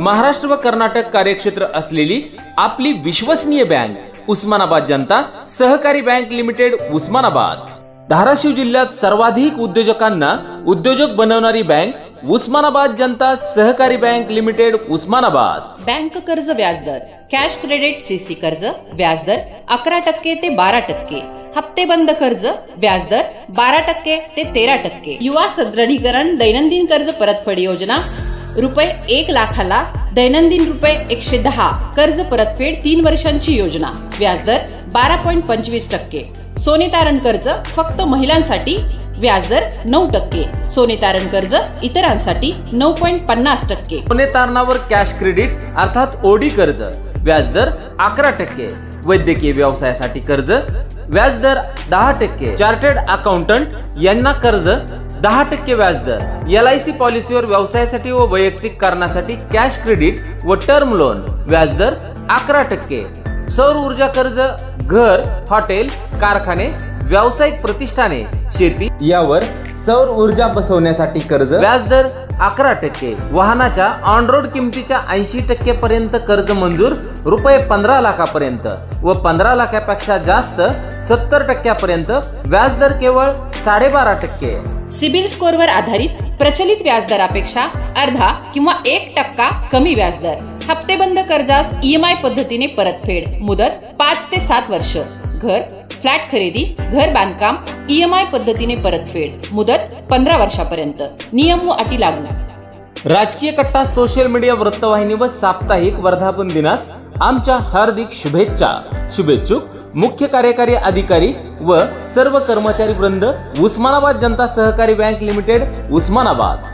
महाराष्ट्र व कर्नाटक कार्यक्षेत्र असलेली आपली विश्वसनीय बँक उस्मानाबाद जनता सहकारी बँक लिमिटेड उस्मानाबाद। धाराशिव जिल्ह्यात सर्वाधिक उद्योजकांना उद्योजक बनवणारी बँक उस्मानाबाद जनता सहकारी बँक लिमिटेड उस्मानाबाद। बँक कर्ज व्याजदर कॅश क्रेडिट सीसी कर्ज व्याजदर 11% ते 12%, हप्ते बंद कर्ज व्याजदर 12% ते 13%, युवा सदृढीकरण दैनंदिन कर्ज परतफेड योजना रुपये 1 लाखाला दैनंदिन रुपये 110 कर्ज परतफेड 3 वर्षांची योजना व्याजदर 12.25%, सोने तारण कर्ज फक्त महिलांसाठी व्याजदर 9%, सोने तारण कर्ज इतरांसाठी 9.50%, सोने तारणावर कॅश क्रेडिट अर्थात ओडी कर्ज व्याजदर 11%, वैद्यकीय व्यवसायासाठी कर्ज व्याजदर 10%, चार्टर्ड अकाउंटंट यांना कर्ज 10% व्याजदर, LIC पॉलिसीवर व्यवसायासाठी व वैयक्तिक कारणासाठी कॅश क्रेडिट व टर्म लोन व्याजदर 11%, सौर ऊर्जा कर्ज घर, हॉटेल, कारखाने, व्यावसायिक प्रतिष्ठाने, शेती यावर सौर ऊर्जा बसवण्यासाठी कर्ज व्याजदर 11%, वाहनाच्या ऑन रोड किमतीच्या 80% पर्यंत कर्ज मंजूर रुपये 15 लाखापर्यंत व 15 लाखापेक्षा जास्त 70% पर्यंत व्याजदर केवळ 12.5%। सिबिल स्कोअरवर आधारित प्रचलित व्याजदरापेक्षा अर्धा किंवा 1% कमी व्याजदर, हप्तेबंद कर्जास EMI पद्धतीने परतफेड, मुदत 5 ते 7 वर्ष, घर फ्लॅट खरेदी घर बांधकाम EMI पद्धतीने परतफेड, मुदत 15 वर्षापर्यंत, नियम व अटी लागू। राजकीय कट्टा सोशल मीडिया वृत्तवाहिनी व साप्ताहिक वर्धापन दिनास आमच्या हार्दिक शुभेच्छा। शुभेच्छुक मुख्य कार्यकारी अधिकारी व सर्व कर्मचारी वृंद, उस्मानाबाद जनता सहकारी बँक लिमिटेड उस्मानाबाद।